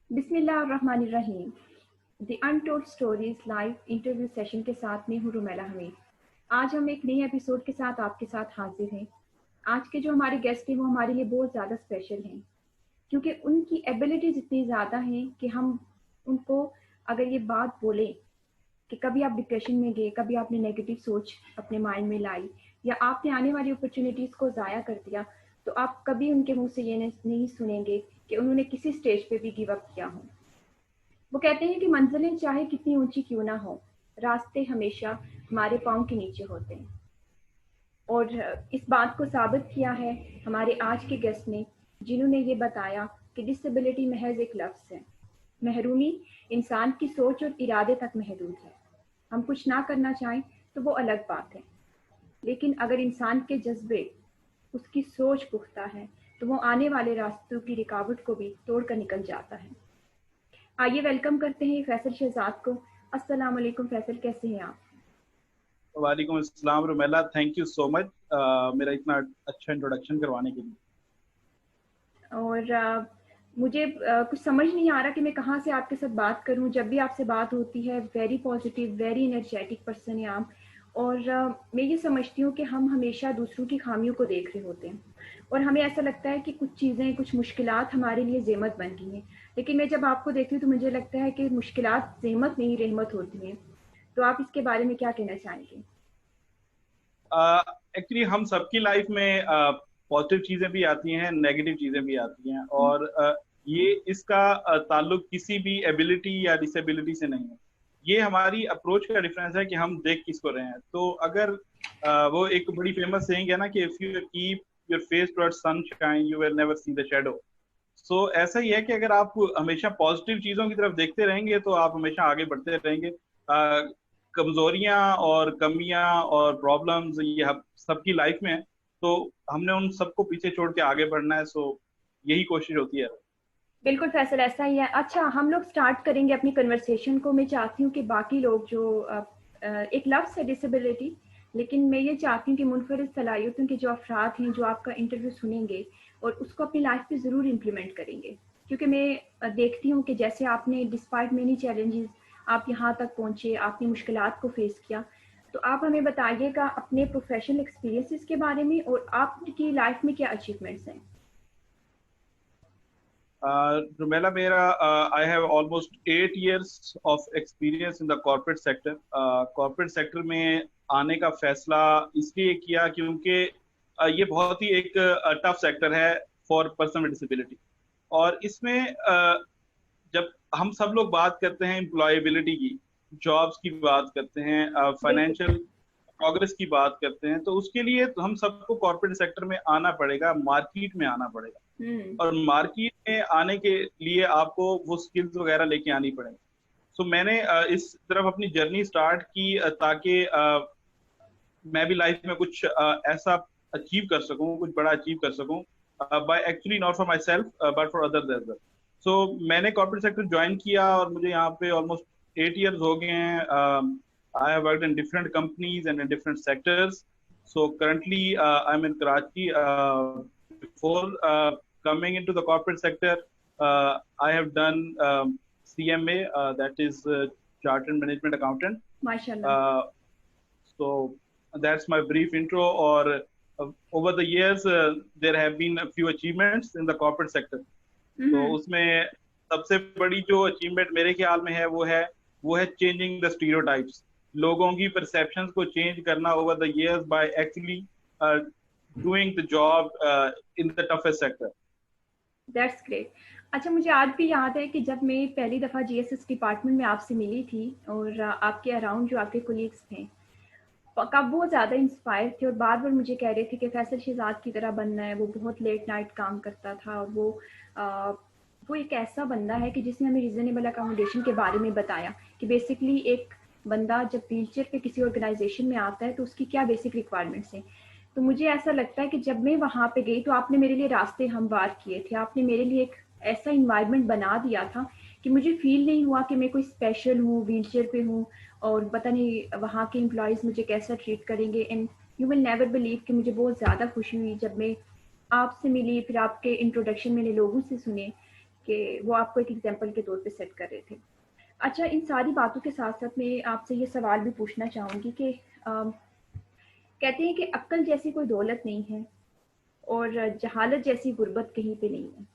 बिस्मिल्लाहिर्रहमानिर्रहीम। The untold stories live interview session के साथ मैं हूँ रुमेला हमीद। आज हम एक नए एपिसोड के साथ आपके साथ हाजिर हैं। आज के जो हमारे गेस्ट हैं वो हमारे लिए बहुत ज़्यादा स्पेशल हैं, क्योंकि उनकी एबिलिटीज इतनी ज़्यादा हैं कि हम उनको अगर ये बात बोलें कि कभी आप डिप्रेशन में गए, कभी आपने नेगेटिव सोच अपने माइंड में लाई या आपने आने वाली अपॉर्चुनिटीज़ को ज़ाया कर दिया, तो आप कभी उनके मुंह से ये नहीं सुनेंगे कि उन्होंने किसी स्टेज पे भी गिव अप किया हो। वो कहते हैं कि मंजिलें चाहे कितनी ऊंची क्यों ना हो, रास्ते हमेशा हमारे पाँव के नीचे होते हैं। और इस बात को साबित किया है हमारे आज के गेस्ट ने, जिन्होंने ये बताया कि डिसेबिलिटी महज एक लफ्ज़ है, महरूमी इंसान की सोच और इरादे तक महदूद है। हम कुछ ना करना चाहें तो वो अलग बात है, लेकिन अगर इंसान के जज्बे, उसकी सोच पुख्ता है, तो वो आने वाले रास्तों की रुकावट को भी तोड़कर निकल जाता है। आइए वेलकम करते हैं फैसल शहजाद को। अस्सलाम वालेकुम फैसल, कैसे हैं आप? वालेकुम अस्सलाम Rumela, thank you so much मेरा इतना अच्छा इंट्रोडक्शन करवाने के लिए। और मुझे कुछ समझ नहीं आ रहा कि मैं कहाँ से आपके साथ बात करूँ। जब भी आपसे बात होती है, very positive, very energetic person है आप। और मैं ये समझती हूँ कि हम हमेशा दूसरों की खामियों को देख रहे होते हैं और हमें ऐसा लगता है कि कुछ चीज़ें, कुछ मुश्किलात हमारे लिए ज़ेमत बन गई हैं। लेकिन मैं जब आपको देखती हूँ तो मुझे लगता है कि मुश्किलात ज़ेमत नहीं, रहमत होती हैं। तो आप इसके बारे में क्या कहना चाहेंगे? एक्चुअली हम सबकी लाइफ में पॉजिटिव चीजें भी आती हैं, नेगेटिव चीजें भी आती हैं, और ये इसका ताल्लुक किसी भी एबिलिटी या डिसेबिलिटी से नहीं है। ये हमारी अप्रोच का डिफरेंस है कि हम देख किसको रहे हैं। तो अगर वो एक बड़ी फेमस सेइंग है ना कि if you keep your face towards sunshine you will never see the shadow. So ऐसा ही है कि अगर आप हमेशा पॉजिटिव चीजों की तरफ देखते रहेंगे तो आप हमेशा आगे बढ़ते रहेंगे। कमजोरियां और कमियां और प्रॉब्लम्स ये सबकी लाइफ में है, तो हमने उन सबको पीछे छोड़ के आगे बढ़ना है। सो यही कोशिश होती है। बिल्कुल फैसल, ऐसा ही है। अच्छा, हम लोग स्टार्ट करेंगे अपनी कन्वर्सेशन को। मैं चाहती हूँ कि बाकी लोग जो एक लफ्ज़ है डिसेबिलिटी, लेकिन मैं ये चाहती हूँ कि मुनफरिद सलाहियतों के जो अफराद हैं जो आपका इंटरव्यू सुनेंगे और उसको अपनी लाइफ पे ज़रूर इम्प्लीमेंट करेंगे। क्योंकि मैं देखती हूँ कि जैसे आपने डिस्पाइट मेनी चैलेंजेस आप यहाँ तक पहुँचे, आपने मुश्किलात को फेस किया। तो आप हमें बताइएगा अपने प्रोफेशनल एक्सपीरियंसेस के बारे में और आपकी लाइफ में क्या अचीवमेंट्स हैं। रुमेला, मेरा I have almost 8 years of experience in the corporate sector. Corporate sector में आने का फैसला इसलिए किया क्योंकि ये बहुत ही एक टफ सेक्टर है फॉर पर्सन विद डिसेबिलिटी। और इसमें जब हम सब लोग बात करते हैं एम्प्लॉयबिलिटी की, जॉब्स की बात करते हैं, बिल्कुल। फाइनेंशियल प्रोग्रेस की बात करते हैं, तो उसके लिए तो हम सबको कॉर्पोरेट सेक्टर में आना पड़ेगा, मार्केट में आना पड़ेगा। हम्म। और मार्केट में आने के लिए आपको वो स्किल्स वगैरह लेके आनी पड़ेगी। सो मैंने इस तरफ अपनी जर्नी स्टार्ट की ताकि मैं भी लाइफ में कुछ ऐसा अचीव कर सकूं, कुछ बड़ा अचीव कर सकूं, by actually not for myself but for others as well. So मैंने कॉर्पोरेट सेक्टर ज्वाइन किया और मुझे यहाँ पे ऑलमोस्ट 8 years हो गए हैं। I have worked in different companies and in different sectors. So currently, I'm in Karachi. Before coming into the corporate sector, I have done CMA, that is Chartered Management Accountant. माशाल्लाह। Uh, so that's my brief intro. Or over the years, there have been a few achievements in the corporate sector. तो हम्म। उसमें सबसे बड़ी जो achievement मेरे ख्याल में है वो है चेंजिंग द स्टीरियोटाइप्स। लोगों की परसेप्शंस को चेंज करना over the years by actually doing the job in the toughest sector. That's great. अच्छा, मुझे आज भी याद है कि जब मैं पहली दफ़ा जीएसएस डिपार्टमेंट में आपसे मिली थी और आपके अराउंड जो आपके कोलीग्स थे, कब वो ज़्यादा इंस्पायर थे और बार बार मुझे कह रहे थे कि फैसल शहजाद की तरह बनना है। वो बहुत लेट नाइट काम करता था और वो एक ऐसा बंदा है कि जिसने हमें रीजनेबल अकोमोडेशन के बारे में बताया कि बेसिकली एक बंदा जब व्हीलचेयर पे किसी ऑर्गेनाइजेशन में आता है तो उसकी क्या बेसिक रिक्वायरमेंट्स हैं। तो मुझे ऐसा लगता है कि जब मैं वहाँ पे गई तो आपने मेरे लिए रास्ते हमवार किए थे। आपने मेरे लिए एक ऐसा इन्वायरमेंट बना दिया था कि मुझे फील नहीं हुआ कि मैं कोई स्पेशल हूँ, व्हीलचेयर पे हूँ और पता नहीं वहाँ के एम्प्लॉयज़ मुझे कैसा ट्रीट करेंगे। And you will never believe कि मुझे बहुत ज़्यादा खुशी हुई जब मैं आपसे मिली, फिर आपके इंट्रोडक्शन मैंने लोगों से सुने कि वो आपको एक एग्जाम्पल के तौर पे सेट कर रहे थे। अच्छा, इन सारी बातों के साथ साथ मैं आपसे ये सवाल भी पूछना चाहूँगी कि कहते हैं कि अक्ल जैसी कोई दौलत नहीं है और जहालत जैसी गुर्बत कहीं पे नहीं है।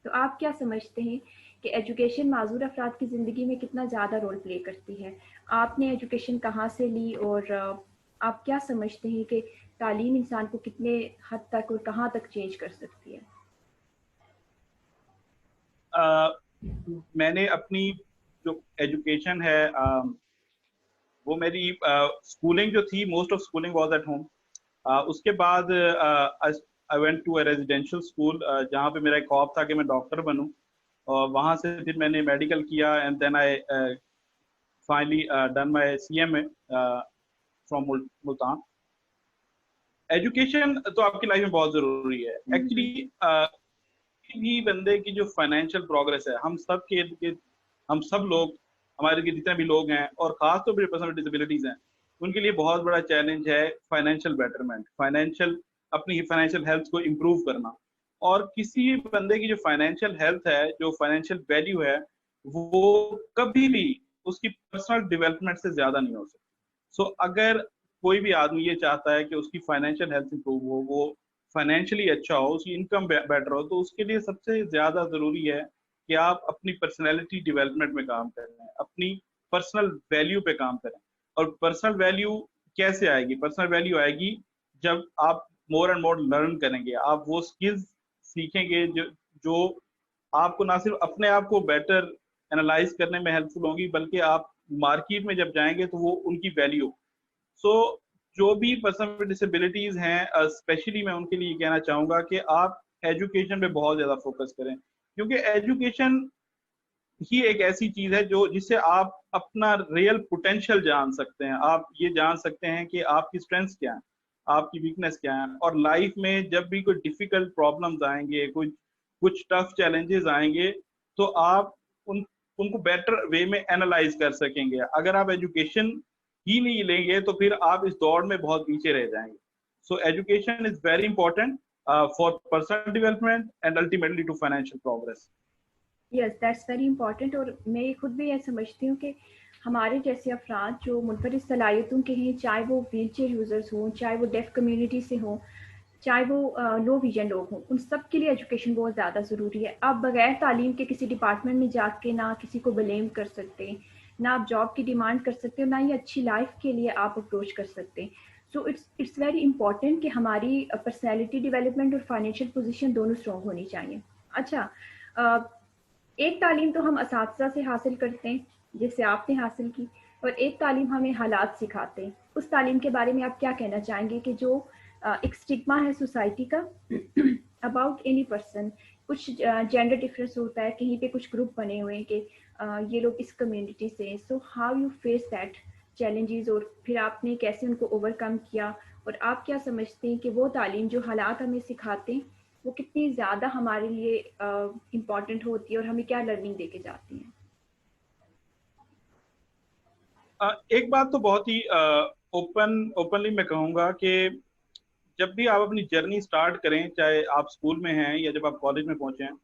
तो आप क्या समझते हैं कि एजुकेशन माजूर अफराद की ज़िंदगी में कितना ज़्यादा रोल प्ले करती है? आपने एजुकेशन कहाँ से ली और आप क्या समझते हैं कि तालीम इंसान को कितने हद तक और कहाँ तक चेंज कर सकती है? मैंने अपनी जो एजुकेशन है वो मेरी स्कूलिंग जो थी, most of schooling was at home. उसके बाद I went to a residential school, जहाँ पे मेरा एक ख्वाब था कि मैं डॉक्टर बनूं, और वहाँ से फिर मैंने मेडिकल किया and then I finally done my CMA from Multan. Education तो आपकी लाइफ में बहुत जरूरी है एक्चुअली। भी बंदे की जो फाइनेंशियल प्रोग्रेस है, हम सब लोग, हमारे के जितने भी लोग हैं और खास तौर पर पर्सन डिसेबिलिटीज हैं, उनके लिए बहुत बड़ा चैलेंज है फाइनेंशियल बेटरमेंट, अपनी फाइनेंशियल हेल्थ को इम्प्रूव करना। और किसी बंदे की जो फाइनेंशियल हेल्थ है, जो फाइनेंशियल वैल्यू है, वो कभी भी उसकी पर्सनल डेवलपमेंट से ज्यादा नहीं हो सकती। सो अगर कोई भी आदमी ये चाहता है कि उसकी फाइनेंशियल हेल्थ इंप्रूव हो, वो फाइनेंशियली अच्छा हो, उसकी इनकम बेटर हो, तो उसके लिए सबसे ज्यादा जरूरी है कि आप अपनी पर्सनैलिटी डेवलपमेंट में काम करें, अपनी पर्सनल वैल्यू पे काम करें। और पर्सनल वैल्यू कैसे आएगी? पर्सनल वैल्यू आएगी जब आप मोर एंड मोर लर्न करेंगे, आप वो स्किल्स सीखेंगे जो आपको ना सिर्फ अपने आप को बेटर एनालाइज करने में हेल्पफुल होंगी, बल्कि आप मार्केट में जब जाएंगे तो वो उनकी वैल्यू। सो जो भी पर्सन विद डिसेबिलिटीज हैं, स्पेशली मैं उनके लिए कहना चाहूंगा कि आप एजुकेशन पे बहुत ज्यादा फोकस करें, क्योंकि एजुकेशन ही एक ऐसी चीज है जो जिससे आप अपना रियल पोटेंशियल जान सकते हैं। आप ये जान सकते हैं कि आपकी स्ट्रेंथ्स क्या है, आपकी वीकनेस क्या है, और लाइफ में जब भी कोई डिफिकल्ट प्रॉब्लम्स आएंगे, कुछ टफ चैलेंजेस आएंगे, तो आप उनको बेटर वे में एनालाइज कर सकेंगे। अगर आप एजुकेशन ही नहीं लेंगे तो फिर आप इस दौड़ में बहुत पीछे रह जाएंगे। So education is very important for personal development and ultimately to financial progress. Yes, that's very important. और मैं खुद भी यह समझती हूँ कि हमारे जैसे अफराद जो मुनफरिद सलाहियतों के हैं, चाहे वो व्हील चेयर यूज़र्स हों, चाहे वो डेफ कम्युनिटी से हों, चाहे वो लो विजन लोग हों, उन सब के लिए एजुकेशन बहुत ज़्यादा ज़रूरी है। आप बगैर तालीम के किसी डिपार्टमेंट में जाके ना किसी को ब्लेम कर सकते, ना आप जॉब की डिमांड कर सकते हो, ना ही अच्छी लाइफ के लिए आप अप्रोच कर सकते। सो इट्स वेरी इंपॉर्टेंट कि हमारी पर्सनैलिटी डेवलपमेंट और फाइनेंशियल पोजिशन दोनों स्ट्रॉन्ग होनी चाहिए। अच्छा, एक तालीम तो हम असातिज़ा से हासिल करते हैं, जैसे आपने हासिल की, और एक तालीम हमें हालात सिखाते हैं। उस तालीम के बारे में आप क्या कहना चाहेंगे कि जो एक स्टिग्मा है सोसाइटी का अबाउट एनी पर्सन, कुछ जेंडर डिफरेंस होता है, कहीं पे कुछ ग्रुप बने हुए हैं कि ये लोग इस कम्युनिटी से, so how you face that challenges, और फिर आपने कैसे उनको ओवरकम किया, और आप क्या समझते हैं कि वो तालीम जो हालात हमें सिखाते हैं वो कितनी ज़्यादा हमारे लिए इम्पॉर्टेंट होती है और हमें क्या लर्निंग देके जाती है? एक बात तो बहुत ही ओपनली मैं कहूंगा कि जब भी आप अपनी जर्नी स्टार्ट करें, चाहे आप स्कूल में हैं या जब आप कॉलेज में पहुंचे हैं,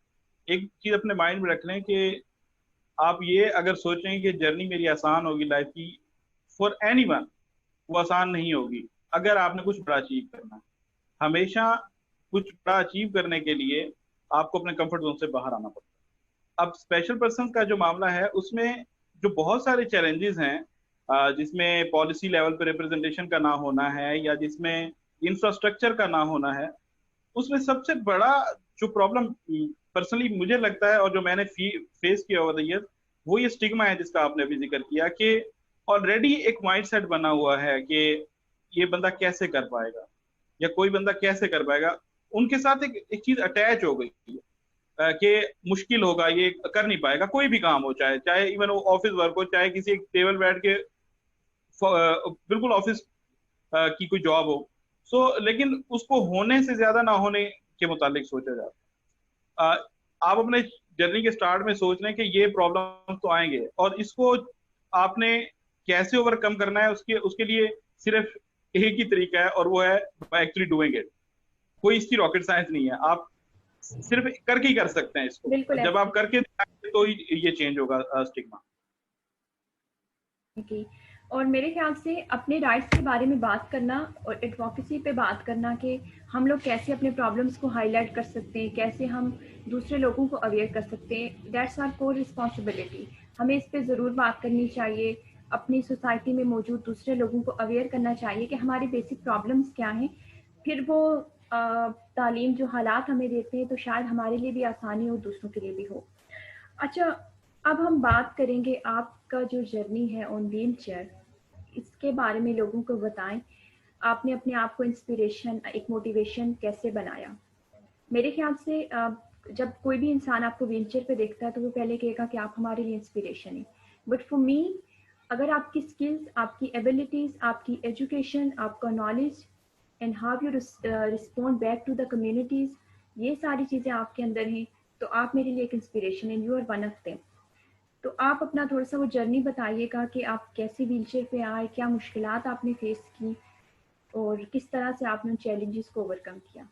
एक चीज अपने माइंड में रख लें कि आप ये अगर सोचें कि जर्नी मेरी आसान होगी लाइफ की, फॉर एनीवन वो आसान नहीं होगी अगर आपने कुछ बड़ा अचीव करना है। हमेशा कुछ बड़ा अचीव करने के लिए आपको अपने कंफर्ट जोन से बाहर आना पड़ता है। अब स्पेशल पर्सन का जो मामला है, उसमें जो बहुत सारे चैलेंजेस हैं, जिसमें पॉलिसी लेवल पे रिप्रेजेंटेशन का ना होना है या जिसमें इंफ्रास्ट्रक्चर का ना होना है, उसमें सबसे बड़ा जो प्रॉब्लम पर्सनली मुझे लगता है और जो मैंने फेस किया ओवर द ईयर, वो ये स्टिग्मा है जिसका आपने अभी जिक्र किया कि ऑलरेडी एक माइंडसेट बना हुआ है कि ये बंदा कैसे कर पाएगा या कोई बंदा कैसे कर पाएगा। उनके साथ एक चीज अटैच हो गई है कि मुश्किल होगा, ये कर नहीं पाएगा, कोई भी काम हो, चाहे चाहे इवन वो ऑफिस वर्क हो, चाहे किसी एक टेबल बैठ के बिल्कुल ऑफिस की कोई जॉब हो। लेकिन उसको होने से ज्यादा ना होने के मुतालिक सोचा जाता है। आप अपने जर्नी के स्टार्ट में सोच रहे हैं कि ये प्रॉब्लम तो आएंगे और इसको आपने कैसे ओवरकम करना है, उसके उसके लिए सिर्फ एक ही तरीका है और वो है बाय एक्चुअली डूइंग इट। कोई इसकी रॉकेट साइंस नहीं है। आप सिर्फ करके ही कर सकते हैं इसको, बिल्कुल जब ऐसे आप करके दिखाएंगे तो ही ये चेंज होगा स्टिग्मा। ही। और मेरे ख्याल से अपने राइट्स के बारे में बात करना और एडवोकेसी पे बात करना कि हम लोग कैसे अपने प्रॉब्लम्स को हाईलाइट कर सकते हैं, कैसे हम दूसरे लोगों को अवेयर कर सकते हैं, दैट्स आवर कोर रिस्पॉन्सिबिलिटी। हमें इस पे ज़रूर बात करनी चाहिए, अपनी सोसाइटी में मौजूद दूसरे लोगों को अवेयर करना चाहिए कि हमारी बेसिक प्रॉब्लम्स क्या हैं। फिर वो तालीम जो हालात हमें देते हैं तो शायद हमारे लिए भी आसानी हो, दूसरों के लिए भी हो। अच्छा, अब हम बात करेंगे आपका जो जर्नी है ऑन व्हील चेयर, इसके बारे में लोगों को बताएं। आपने अपने आप को इंस्पिरेशन, एक मोटिवेशन कैसे बनाया? मेरे ख्याल से जब कोई भी इंसान आपको व्हील चेयर पे देखता है तो वो पहले कहेगा कि आप हमारे लिए इंस्पिरेशन है। बट फॉर मी, अगर आपकी स्किल्स, आपकी एबिलिटीज़, आपकी एजुकेशन, आपका knowledge and how you respond back to the communities, ये सारी चीज़ें आपके अंदर हैं, तो आप मेरे लिए एक inspiration and you are one of them. तो आप अपना थोड़ा सा वो जर्नी बताइएगा कि आप कैसे व्हीलचेयर पे आए, क्या मुश्किलात आपने फेस की और किस तरह से आपने उन चैलेंजेस को ओवरकम किया।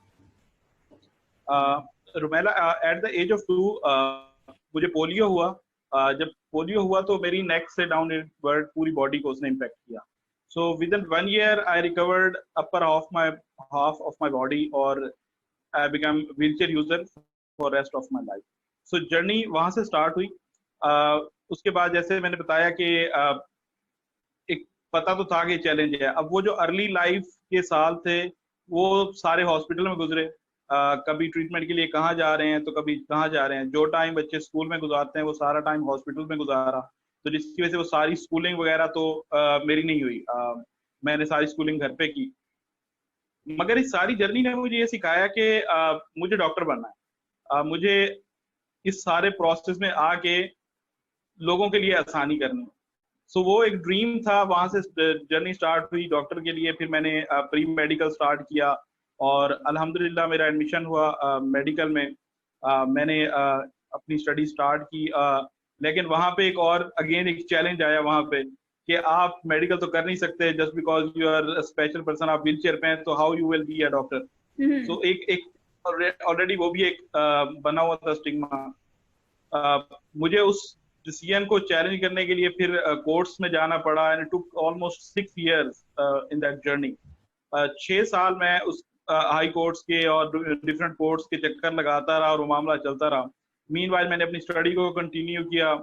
Rumela, at the age of 2 मुझे पोलियो हुआ। जब पोलियो हुआ तो मेरी नेक से डाउनवर्ड पूरी बॉडी को उसने इम्पैक्ट किया। So within 1 year I recovered upper half of my body, और I become wheelchair user for rest of my life. So journey वहां से स्टार्ट हुई। उसके बाद जैसे मैंने बताया कि एक पता तो था कि चैलेंज है। अब वो जो अर्ली लाइफ के साल थे वो सारे हॉस्पिटल में गुजरे। कभी ट्रीटमेंट के लिए कहाँ जा रहे हैं तो कभी कहाँ जा रहे हैं। जो टाइम बच्चे स्कूल में गुजारते हैं वो सारा टाइम हॉस्पिटल में गुजारा, तो जिसकी वजह से वो सारी स्कूलिंग वगैरह तो मेरी नहीं हुई। मैंने सारी स्कूलिंग घर पे की। मगर इस सारी जर्नी ने मुझे ये सिखाया कि मुझे डॉक्टर बनना है। मुझे इस सारे प्रोसेस में आके लोगों के लिए आसानी करनी। सो वो एक ड्रीम था, वहां से जर्नी स्टार्ट हुई डॉक्टर के लिए। फिर मैंने प्री मेडिकल स्टार्ट किया और अल्हम्दुलिल्लाह मेरा एडमिशन हुआ मेडिकल में। मैंने अपनी स्टडी स्टार्ट की। लेकिन वहां पे एक और अगेन एक चैलेंज आया वहां पे कि आप मेडिकल तो कर नहीं सकते just because you are special person, आप व्हील चेयर पे हैं, तो how you will be a doctor. So एक एक ऑलरेडी वो भी एक बना हुआ था स्टिग्मा। मुझे उस डिसीजन को चैलेंज करने के लिए फिर कोर्ट्स में जाना पड़ा, and it took almost 6 years in that journey. 6 साल मैं उस हाई कोर्ट्स के और डिफरेंट कोर्ट्स के चक्कर लगाता रहा और वो मामला चलता रहा। मीनवाइल मैंने अपनी स्टडी को कंटिन्यू किया।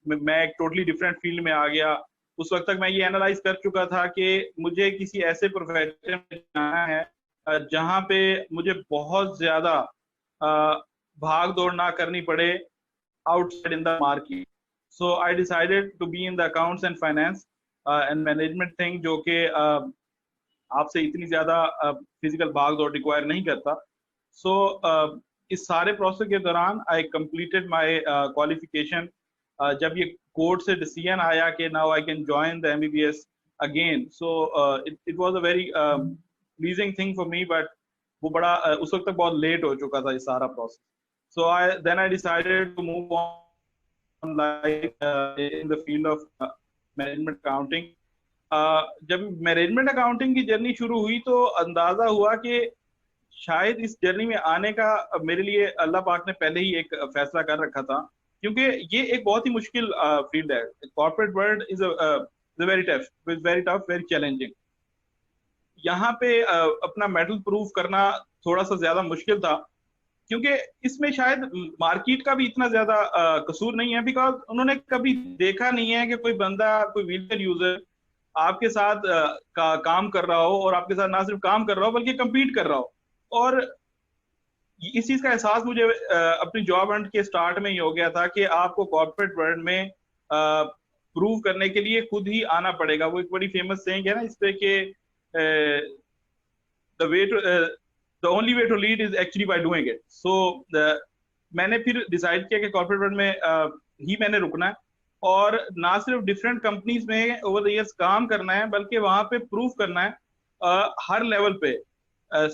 मैं एक टोटली डिफरेंट फील्ड में आ गया। उस वक्त तक मैं ये एनालाइज कर चुका था कि मुझे किसी ऐसे प्रोफेशन में जाना है जहाँ पे मुझे बहुत ज्यादा भाग दौड़ ना करनी पड़े outside in the market. So I decided to be in the accounts and finance and management thing, जो कि आपसे इतनी ज्यादा फिजिकल भाग दौड़ रिक्वायर नहीं करता। सो इस सारे प्रोसेस के दौरान आई कंप्लीटेड माय क्वालिफिकेशन। जब ये कोर्ट से डिसीजन आया कि now I can join the MBBS again, so it was a very pleasing thing for me, but वो बड़ा उस वक्त तक बहुत लेट हो चुका था ये सारा process. So then I decided to move on in the field of management accounting. जब मैनेजमेंट अकाउंटिंग की जर्नी शुरू हुई तो अंदाजा हुआ कि शायद इस जर्नी में आने का मेरे लिए अल्लाह पाक ने पहले ही एक फैसला कर रखा था, क्योंकि ये एक बहुत ही मुश्किल फील्ड है। Corporate world is very tough, very challenging. यहाँ पे अपना मेटल प्रूव करना थोड़ा सा ज्यादा मुश्किल था, क्योंकि इसमें शायद मार्केट का भी इतना ज्यादा कसूर नहीं है, बिकॉज उन्होंने कभी देखा नहीं है कि कोई बंदा, कोई व्हीलचेयर यूजर आपके साथ काम कर रहा हो, और आपके साथ ना सिर्फ काम कर रहा हो बल्कि कम्पीट कर रहा हो। और इस चीज का एहसास मुझे अपनी जॉब हंट के स्टार्ट में ही हो गया था कि आपको कॉर्पोरेट वर्ल्ड में प्रूव करने के लिए खुद ही आना पड़ेगा। वो एक बड़ी फेमस सेइंग है ना इस पे कि the way to the only way to lead is actually by doing it. So मैंने फिर डिसाइड किया कि कॉर्पोरेट वर्ल्ड में ही मैंने रुकना है, और ना सिर्फ डिफरेंट कंपनीज में ओवर द इयर्स काम करना है बल्कि वहां पे प्रूव करना है हर लेवल पे,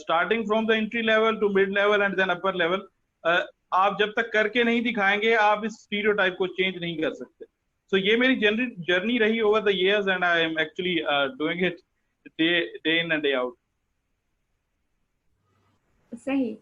starting from the entry level to mid level and then upper level. आप जब तक करके नहीं दिखाएंगे आप इस स्टीरियोटाइप को चेंज नहीं कर सकते। सो ये मेरी जर्नी रही over the years, and I am actually doing it day in and day out. सही।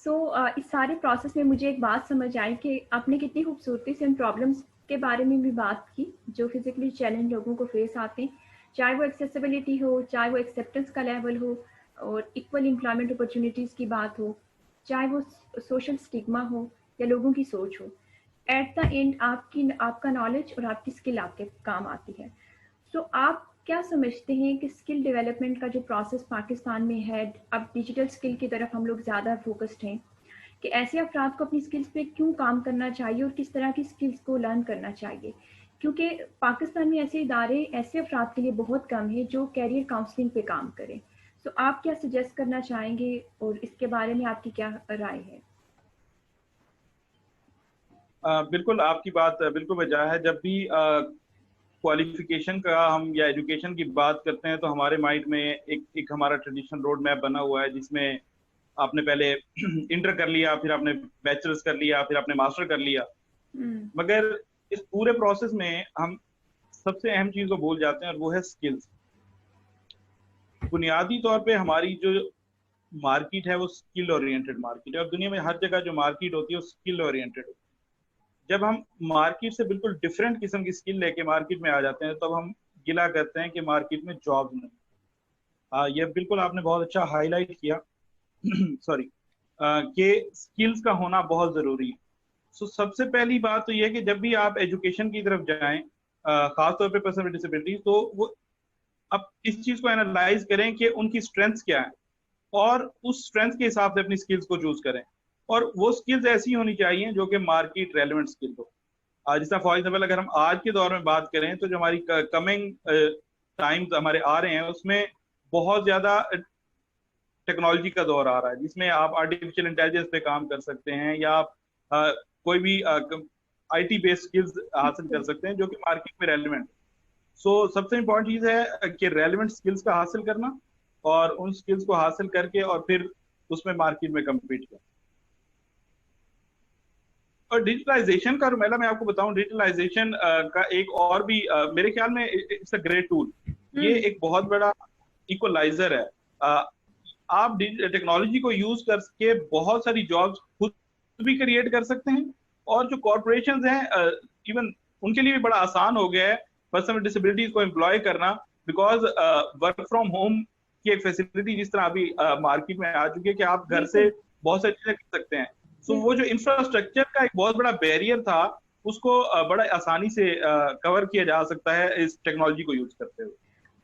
इस सारे प्रोसेस में मुझे एक बात समझ आई कि आपने कितनी खूबसूरती से उन प्रॉब्लम्स के बारे में भी बात की जो फिजिकली चैलेंज लोगों को फेस आते हैं, चाहे वो एक्सेसिबिलिटी हो, चाहे वो एक्सेप्टेंस का लेवल हो और इक्वल एम्प्लॉयमेंट अपॉर्चुनिटीज़ की बात हो, चाहे वो सोशल स्टिग्मा हो या लोगों की सोच हो। एट द एंड आपका नॉलेज और आपकी स्किल आपके काम आती है। आप क्या समझते हैं कि स्किल डेवलपमेंट का जो प्रोसेस पाकिस्तान में है, अब डिजिटल स्किल की तरफ हम लोग ज़्यादा फोकस्ड हैं, कि ऐसे अफराद को अपनी स्किल्स पे क्यों काम करना चाहिए और किस तरह की स्किल्स को लर्न करना चाहिए? क्योंकि पाकिस्तान में ऐसे इदारे ऐसे अफराद के लिए बहुत कम है जो कैरियर काउंसलिंग पे काम करें। आप क्या सजेस्ट करना चाहेंगे और इसके बारे में आपकी क्या राय है? बिल्कुल, आपकी बात बिल्कुल वजह है। जब भी क्वालिफिकेशन का हम या एजुकेशन की बात करते हैं तो हमारे माइंड में एक हमारा ट्रेडिशनल रोड मैप बना हुआ है, जिसमें आपने पहले इंटर कर लिया, फिर आपने बैचलर्स कर लिया, फिर आपने मास्टर कर लिया। मगर इस पूरे प्रोसेस में हम सबसे अहम चीज को भूल जाते हैं, और वो है स्किल्स। बुनियादी तौर पे हमारी जो मार्केट है वो स्किल ओरिएंटेड मार्केट है, और दुनिया में हर जगह जो मार्केट होती है वो स्किल ओरिएंटेड होती है। जब हम मार्केट से बिल्कुल डिफरेंट किस्म की स्किल लेके मार्केट में आ जाते हैं, तब हम गिला करते हैं कि मार्केट में जॉब नहीं। ये बिल्कुल आपने बहुत अच्छा हाईलाइट किया सॉरी, कि स्किल्स का होना बहुत जरूरी है। सबसे पहली बात तो यह है कि जब भी आप एजुकेशन की तरफ जाएं, खासतौर पे पर्सन विद डिसेबिलिटी, तो वो अब इस चीज को एनालाइज करें कि उनकी स्ट्रेंथ्स क्या है, और उस स्ट्रेंथ के हिसाब से अपनी स्किल्स को चूज करें। और वो स्किल्स ऐसी होनी चाहिए जो कि मार्केट रेलेवेंट स्किल हो। जैसा फॉर एग्जाम्पल अगर हम आज के दौर में बात करें, तो जो हमारी कमिंग टाइम्स हमारे आ रहे हैं, उसमें बहुत ज्यादा टेक्नोलॉजी का दौर आ रहा है, जिसमें आप आर्टिफिशियल इंटेलिजेंस पे काम कर सकते हैं, या आप कोई भी आईटी बेस्ड स्किल्स हासिल कर सकते हैं जो कि मार्केट में रेलिवेंट। सबसे इंपॉर्टेंट चीज है कि रेलिवेंट स्किल्स का हासिल करना, और उन स्किल्स को हासिल करके और फिर उसमें मार्केट में कम्पीट करना। और डिजिटलाइजेशन का, रुमेला मैं आपको बताऊं, डिजिटलाइजेशन का एक और भी मेरे ख्याल में इट्स अ ग्रेट टूल। ये एक बहुत बड़ा इक्वलाइजर है। आप टेक्नोलॉजी को यूज करके बहुत सारी जॉब्स खुद भी क्रिएट कर सकते हैं, और जो कॉर्पोरेशन हैं इवन उनके लिए भी बड़ा आसान हो गया है पर्सन विद डिसेबिलिटीज को एम्प्लॉय करना, बिकॉज वर्क फ्रॉम होम की एक फैसिलिटी जिस तरह अभी मार्केट में आ चुकी है कि आप घर से बहुत सारी चीजें कर सकते हैं। वो जो इंफ्रास्ट्रक्चर का एक बहुत बड़ा बैरियर था, उसको बड़ा आसानी से कवर किया जा सकता है इस टेक्नोलॉजी को यूज करते हुए।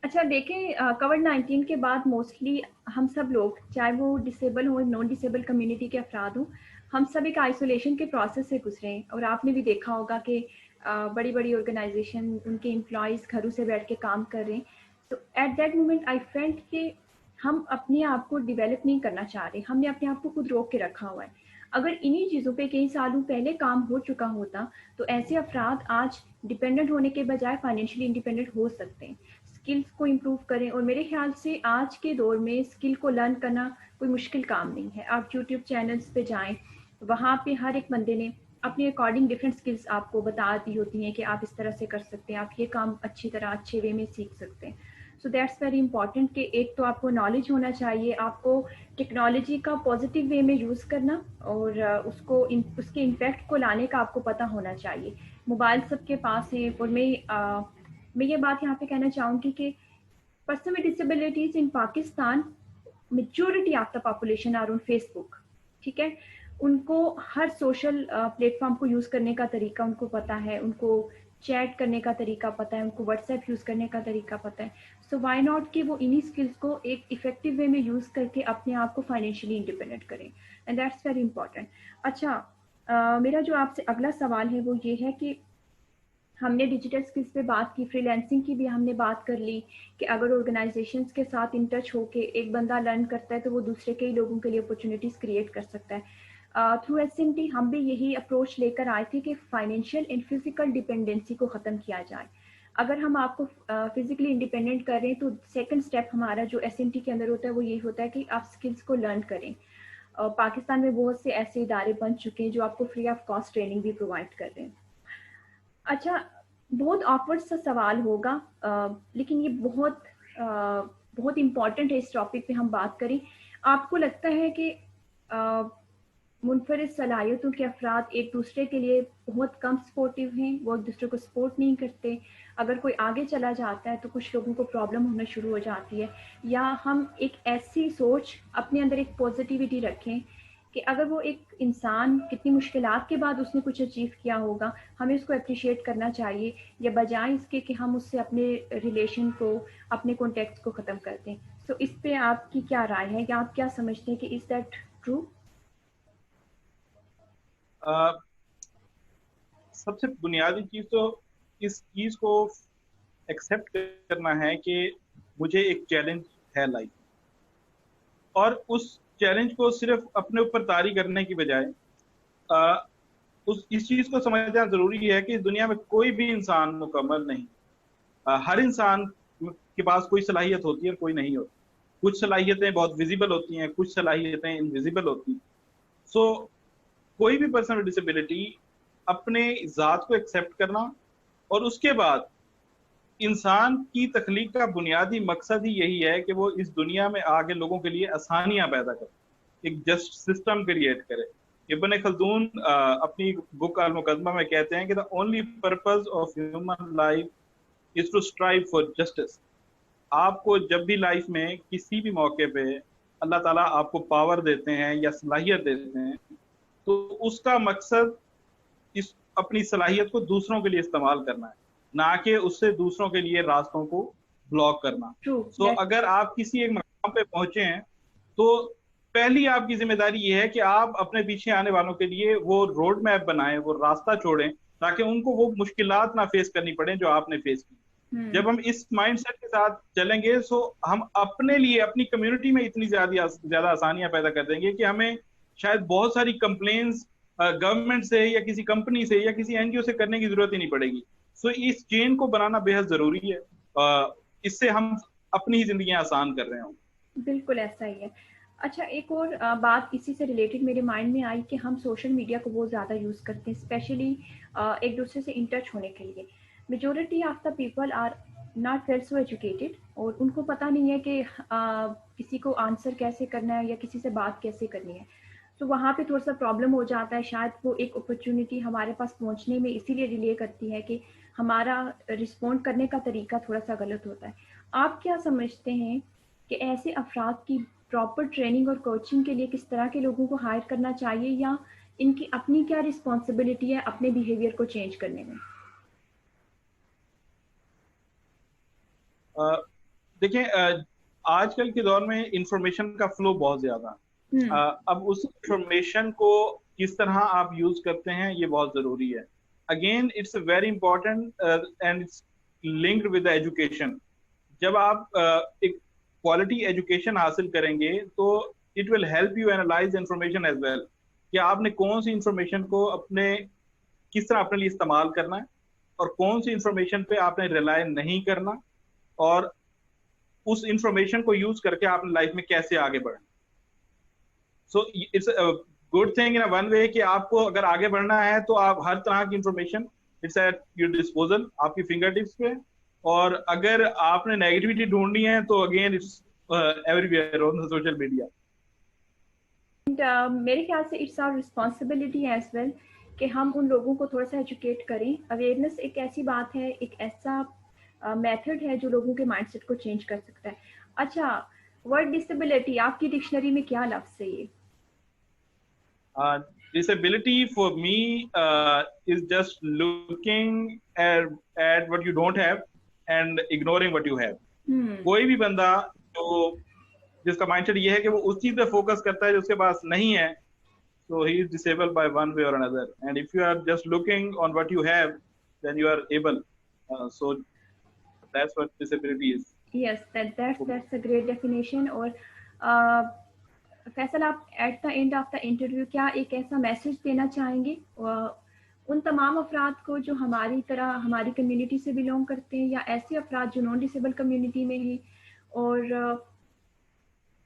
अच्छा देखें, कोविड-19 के बाद मोस्टली हम सब लोग, चाहे वो डिसेबल हो, नॉन डिसेबल कम्युनिटी के अफराद हों, हम सब एक आइसोलेशन के प्रोसेस से गुजरे हैं। और आपने भी देखा होगा कि बड़ी बड़ी ऑर्गेनाइजेशन, उनके एम्प्लॉयज़ घरों से बैठ के काम कर रहे हैं। तो at that moment I felt कि हम अपने आप को डेवलप नहीं करना चाह रहे, हमने अपने आप को खुद रोक के रखा हुआ है। अगर इन्हीं चीज़ों पे कई सालों पहले काम हो चुका होता, तो ऐसे अफराद आज डिपेंडेंट होने के बजाय फाइनेंशियली इंडिपेंडेंट हो सकते हैं। स्किल्स को इम्प्रूव करें, और मेरे ख्याल से आज के दौर में स्किल को लर्न करना कोई मुश्किल काम नहीं है। आप यूट्यूब चैनल्स पे जाएं, वहाँ पे हर एक बंदे ने अपने अकॉर्डिंग डिफरेंट स्किल्स आपको बता दी होती हैं कि आप इस तरह से कर सकते हैं, आप ये काम अच्छी तरह अच्छे वे में सीख सकते हैं। सो दैट्स वेरी इंपॉर्टेंट कि एक तो आपको नॉलेज होना चाहिए, आपको टेक्नोलॉजी का पॉजिटिव वे में यूज़ करना, और उसके इम्पैक्ट को लाने का आपको पता होना चाहिए। मोबाइल सबके पास है, और मैं ये बात यहाँ पे कहना चाहूँगी कि person with disabilities in Pakistan, majority of the population are on Facebook. ठीक है, उनको हर सोशल प्लेटफॉर्म को यूज़ करने का तरीका उनको पता है, उनको चैट करने का तरीका पता है, उनको व्हाट्सएप यूज़ करने का तरीका पता है। सो व्हाई नॉट कि वो इन्हीं स्किल्स को एक इफेक्टिव वे में यूज़ करके अपने आप को फाइनेंशियली इंडिपेंडेंट करें, एंड दैट्स वेरी इंपॉर्टेंट। अच्छा, मेरा जो आपसे अगला सवाल है वो ये है कि हमने डिजिटल स्किल्स पे बात की, फ्रीलांसिंग की भी हमने बात कर ली कि अगर ऑर्गेनाइजेशंस के साथ इन टच होके एक बंदा लर्न करता है तो वो दूसरे कई लोगों के लिए अपॉर्चुनिटीज़ क्रिएट कर सकता है। थ्रू एसएमटी हम भी यही अप्रोच लेकर आए थे कि फाइनेंशियल एंड फिजिकल डिपेंडेंसी को ख़त्म किया जाए। अगर हम आपको फिजिकली इंडिपेंडेंट कर रहे हैं तो सेकंड स्टेप हमारा जो एसएमटी के अंदर होता है वो यही होता है कि आप स्किल्स को लर्न करें। पाकिस्तान में बहुत से ऐसे इदारे बन चुके हैं जो आपको फ्री ऑफ कॉस्ट ट्रेनिंग भी प्रोवाइड कर रहे हैं। अच्छा, बहुत ऑकवर्ड सा सवाल होगा, लेकिन ये बहुत इम्पॉर्टेंट है इस टॉपिक पे हम बात करें। आपको लगता है कि मुनफरिद सलाहियतों के अफराद एक दूसरे के लिए बहुत कम सपोर्टिव हैं, वो एक दूसरे को सपोर्ट नहीं करते। अगर कोई आगे चला जाता है तो कुछ लोगों को प्रॉब्लम होना शुरू हो जाती है। या हम एक ऐसी सोच अपने अंदर, एक पॉजिटिविटी रखें कि अगर वो एक इंसान कितनी मुश्किलात के बाद उसने कुछ अचीव किया होगा, हमें उसको अप्रिशिएट करना चाहिए, या बजाय इसके कि हम उससे अपने रिलेशन को, अपने कॉन्टेक्ट को ख़त्म कर दें। तो इस पे आपकी क्या राय है, या आप क्या समझते हैं कि इज़ दैट ट्रू? सबसे बुनियादी चीज तो इस चीज को एक्सेप्ट करना है कि मुझे एक चैलेंज है लाइफ, और उस चैलेंज को सिर्फ अपने ऊपर तारी करने की बजाय उस इस चीज को समझना जरूरी है कि इस दुनिया में कोई भी इंसान मुकम्मल नहीं। हर इंसान के पास कोई सलाहियत होती है और कोई नहीं होती। कुछ सलाहियतें बहुत विजिबल होती हैं, कुछ सलाहियतें इनविजिबल होती हैं। सो कोई भी पर्सन विद डिसेबिलिटी अपने जात को एक्सेप्ट करना, और उसके बाद इंसान की तख्लीक का बुनियादी मकसद ही यही है कि वो इस दुनिया में आगे लोगों के लिए आसानियां पैदा करे, एक जस्ट सिस्टम क्रिएट करे। इब्न खल्दून अपनी बुक अल मुकदमा में कहते हैं कि the only purpose of human life is to strive for justice. आपको जब भी लाइफ में किसी भी मौके पे अल्लाह ताला आपको पावर देते हैं या सलाहियत देते हैं, तो उसका मकसद इस अपनी सलाहियत को दूसरों के लिए इस्तेमाल करना है, ना कि उससे दूसरों के लिए रास्तों को ब्लॉक करना। सो अगर आप किसी एक मकाम पे पहुंचे हैं, तो पहली आपकी जिम्मेदारी ये है कि आप अपने पीछे आने वालों के लिए वो रोड मैप बनाएं, वो रास्ता छोड़ें, ताकि उनको वो मुश्किलात ना फेस करनी पड़े जो आपने फेस की। जब हम इस माइंडसेट के साथ चलेंगे, तो हम अपने लिए, अपनी कम्युनिटी में इतनी ज्यादा आसानियां पैदा कर देंगे कि हमें शायद बहुत सारी कंप्लेन्स गवर्नमेंट से या किसी कंपनी से या किसी एनजीओ से करने की जरूरत ही नहीं पड़ेगी। सो इस चेन को बनाना बेहद जरूरी है। इससे हम अपनी ही जिंदगी आसान कर रहे हों। बिल्कुल ऐसा ही है। अच्छा, एक और बात इसी से रिलेटेड मेरे माइंड में आई कि हम सोशल मीडिया को बहुत ज़्यादा यूज़ करते हैं, स्पेशली एक दूसरे से इन टच होने के लिए। Majority of the people are not well so educated, और उनको पता नहीं है कि किसी को आंसर कैसे करना है या किसी से बात कैसे करनी है। तो वहाँ पे थोड़ा सा प्रॉब्लम हो जाता है। शायद वो एक अपॉर्चुनिटी हमारे पास पहुँचने में इसीलिए डिले करती है कि हमारा रिस्पॉन्ड करने का तरीका थोड़ा सा गलत होता है। आप क्या समझते हैं कि ऐसे अफराद की प्रॉपर ट्रेनिंग और कोचिंग के लिए किस तरह के लोगों को हायर करना चाहिए, या इनकी अपनी क्या रिस्पॉन्सिबिलिटी है अपने बिहेवियर को चेंज करने में? देखिए, आजकल के दौर में इंफॉर्मेशन का फ्लो बहुत ज्यादा है। अब उस इंफॉर्मेशन को किस तरह आप यूज करते हैं, ये बहुत जरूरी है। Again it's very important and it's linked with education. जब आप एक क्वालिटी एजुकेशन हासिल करेंगे, तो it will help you analyse information as well, कि आपने कौन सी इंफॉर्मेशन को अपने किस तरह अपने लिए इस्तेमाल करना है, और कौन सी इंफॉर्मेशन पे आपने रिलाय नहीं करना, और उस इंफॉर्मेशन को यूज करके आपने लाइफ में कैसे आगे बढ़ना। So it's good thing in one way कि आपको अगर आगे बढ़ना है तो आप हर तरह की information it's at your disposal, आपकी फिंगर टिप्स पे। और अगर आपने नेगेटिविटी ढूंढनी है तो again it's everywhere on the social media. मेरे ख्याल से it's our responsibility as well कि हम उन लोगों को थोड़ा सा एजुकेट करें। अवेयरनेस एक ऐसी बात है, एक ऐसा मेथड है जो लोगों के माइंडसेट को चेंज कर सकता है। अच्छा, वर्ड डिसेबिलिटी आपकी डिक्शनरी में क्या लफ्ज़ है ये? Disability for me is just looking at what you don't have and ignoring what you have. कोई भी बंदा जो जिसका माइंडसेट ये है कि वो उस चीज पे फोकस करता है जो उसके पास नहीं है, so he is disabled by one way or another. And if you are just looking on what you have, then you are able. So that's what disability is. Yes, that's a great definition. और फैसल, आप eight the end of the interview क्या एक ऐसा message देना चाहेंगे उन तमाम अफराद को जो हमारी तरह हमारी कम्युनिटी से बिलोंग करते हैं, या ऐसे अफराद जो नॉन डिसेबल कम्युनिटी में हैं, और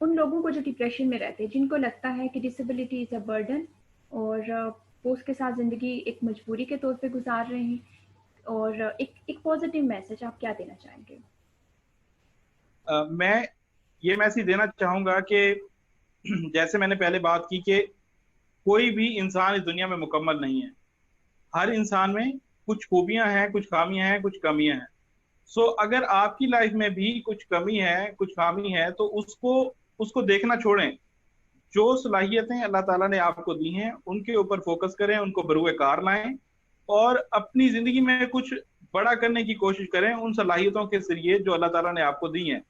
उन लोगों को जो डिप्रेशन में रहते हैं, जिनको लगता है कि डिसेबिलिटी इज़ अ बर्डन, और वो उसके साथ ज़िंदगी एक मजबूरी के तौर पे गुजार रहे हैं, और एक पॉजिटिव मैसेज आप क्या देना चाहेंगे? मैं ये मैसेज देना चाहूँगा कि जैसे मैंने पहले बात की कि कोई भी इंसान इस दुनिया में मुकम्मल नहीं है। हर इंसान में कुछ खूबियां हैं, कुछ खामियां हैं, कुछ कमियां हैं। सो अगर आपकी लाइफ में भी कुछ कमी है, कुछ खामी है, तो उसको उसको देखना छोड़ें। जो सलाहियतें अल्लाह ताला ने आपको दी हैं उनके ऊपर फोकस करें, उनको बरूए कार लाएं और अपनी जिंदगी में कुछ बड़ा करने की कोशिश करें उन सलाहियतों के जरिए जो अल्लाह ताला ने आपको दी हैं।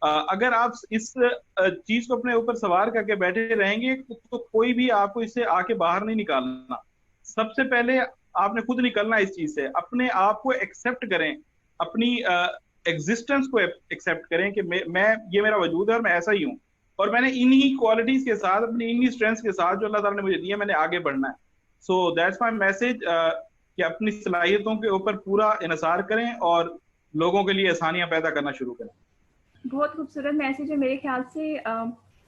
अगर आप इस चीज को अपने ऊपर सवार करके बैठे रहेंगे तो कोई भी आपको इससे आके बाहर नहीं निकालना। सबसे पहले आपने खुद निकलना इस चीज से। अपने आप को एक्सेप्ट करें, अपनी एग्जिस्टेंस को एक्सेप्ट करें कि मैं ये मेरा वजूद है और मैं ऐसा ही हूँ, और मैंने इन्हीं क्वालिटीज के साथ, अपनी इन्हीं स्ट्रेंथ्स के साथ जो अल्लाह ताला ने मुझे दिया, मैंने आगे बढ़ना है। सो दैट्स माय मैसेज कि अपनी सलाहियतों के ऊपर पूरा इनसार करें और लोगों के लिए आसानियां पैदा करना शुरू करें। बहुत खूबसूरत मैसेज है। मेरे ख्याल से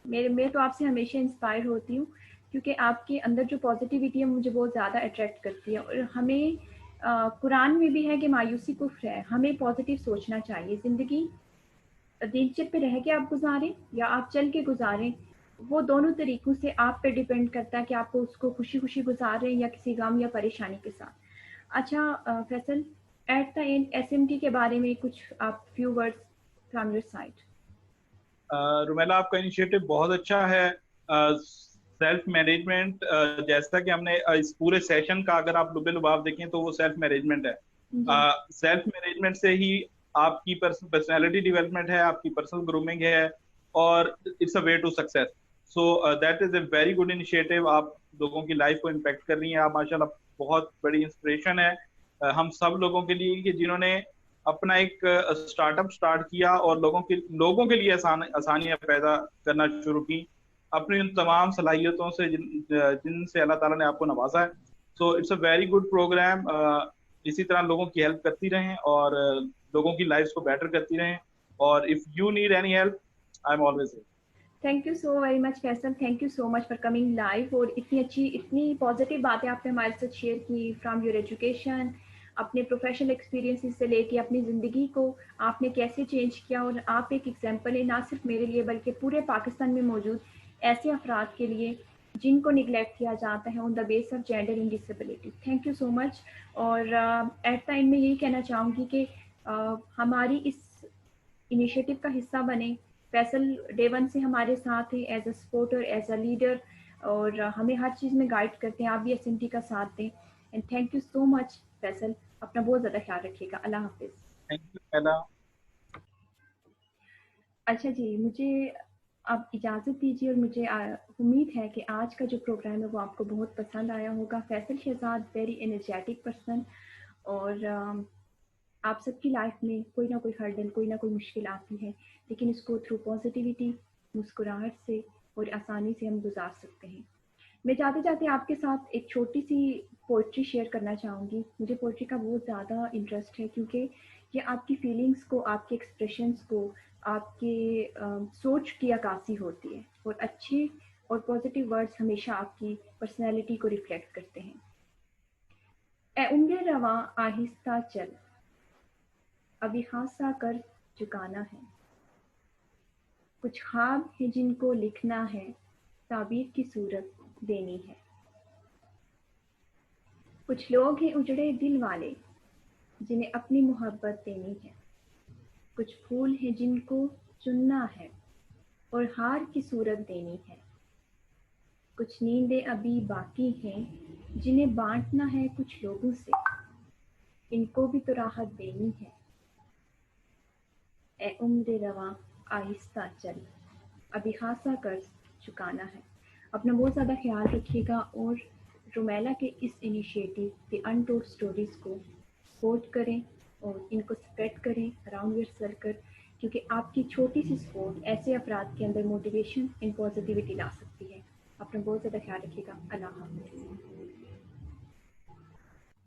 मैं तो आपसे हमेशा इंस्पायर होती हूँ, क्योंकि आपके अंदर जो पॉजिटिविटी है मुझे बहुत ज़्यादा अट्रैक्ट करती है। और हमें कुरान में भी है कि मायूसी कुफ्र है, हमें पॉजिटिव सोचना चाहिए। ज़िंदगी नेचर पे रह के आप गुजारें या आप चल के गुजारें, वो दोनों तरीकों से आप पे डिपेंड करता है कि आपको उसको खुशी खुशी गुजार रहे हैं या किसी गम या परेशानी के साथ। अच्छा Faisal, at the end SMT के बारे में कुछ आप few words from your side. Rumela, आपका इनिशिएटिव बहुत अच्छा है। सेल्फ मैनेजमेंट, जैसा कि हमने इस पूरे सेशन का अगर आप लुबे लुबाव देखें तो वो सेल्फ मैनेजमेंट है। जी सेल्फ मैनेजमेंट से ही आपकी पर्सनैलिटी डेवलपमेंट है, आपकी पर्सनल ग्रूमिंग है, और it's a way to success. So that is a very good initiative. आप लोगों की लाइफ को इम्पेक्ट कर रही हैं, आप माशाल्लाह बहुत बड़ी इंस्पिरेशन है हम सब लोगों के लिए कि जिन्होंने अपना एक स्टार्टअप स्टार्ट किया और लोगों के लिए आसानियां पैदा करना शुरू की अपनी उन तमाम सलाहियतों से जिनसे अल्लाह ताला ने आपको नवाजा है। So it's a very good programme. इसी तरह लोगों की हेल्प करती रहें और लोगों की लाइफ को बेटर करती रहें, और if you need any help, I am always here. Thank you so very much Faisal, thank you so much for coming live. और इतनी अच्छी इतनी पॉजिटिव बातें आपने हमारे साथ शेयर की, फ्रॉम योर एजुकेशन, अपने प्रोफेशनल एक्सपीरियंसेस से लेके अपनी ज़िंदगी को आपने कैसे चेंज किया। और आप एक एग्जांपल है, ना सिर्फ मेरे लिए बल्कि पूरे पाकिस्तान में मौजूद ऐसे अफराद के लिए जिनको निगलेक्ट किया जाता है on the base of gender in disability. Thank you so much. और एट टाइम में यही कहना चाहूँगी कि हमारी इस इनिशिएटिव का हिस्सा बने। फैसल डे वन से हमारे साथ है as a supporter, as a leader, और हमें हर चीज़ में गाइड करते हैं। आप भी एसएमटी का साथ दें। And thank you so much Faisal, अपना बहुत ज़्यादा ख्याल रखिएगा। अल्लाह हाफिज़। थैंक यू पहला। अच्छा जी, मुझे अब इजाज़त दीजिए। और मुझे उम्मीद है कि आज का जो प्रोग्राम है वो आपको बहुत पसंद आया होगा। Faisal Shahzad very energetic person, और आप सबकी लाइफ में कोई ना कोई हर्डल, कोई ना कोई मुश्किल आती है, लेकिन इसको थ्रू पॉजिटिविटी, मुस्कुराहट से और आसानी से हम गुजार सकते हैं। मैं जाते जाते आपके साथ एक छोटी सी पोइट्री शेयर करना चाहूँगी। मुझे पोइट्री का बहुत ज़्यादा इंटरेस्ट है, क्योंकि ये आपकी फीलिंग्स को, आपके एक्सप्रेशंस को, आपके सोच की अक्कासी होती है। और अच्छे और पॉजिटिव वर्ड्स हमेशा आपकी पर्सनैलिटी को रिफ्लेक्ट करते हैं। ए उम्र रवां आहिस्ता चल, अभी हादसा कर चुकाना है। कुछ ख्वाब है जिनको लिखना है, ताबीर की सूरत देनी है। कुछ लोग हैं उजड़े दिल वाले, जिन्हें अपनी मोहब्बत देनी है। कुछ फूल हैं जिनको चुनना है और हार की सूरत देनी है। कुछ नींदें अभी बाकी हैं जिन्हें बांटना है कुछ लोगों से, इनको भी तो राहत देनी है। ए उम्र रवां आहिस्ता चल, अभी खासा कर्ज चुकाना है। अपना बहुत ज़्यादा ख्याल रखिएगा, और रुमेला के इस इनिशिएटिव द अनटोल्ड स्टोरीज़ को सपोर्ट करें और इनको स्प्रेड करें अराउंड योर सर्कल, क्योंकि आपकी छोटी सी सपोर्ट ऐसे अफराद के अंदर मोटिवेशन एंड पॉजिटिविटी ला सकती है। अपना बहुत ज़्यादा ख्याल रखिएगा। अल्लाह हाफ़िज़।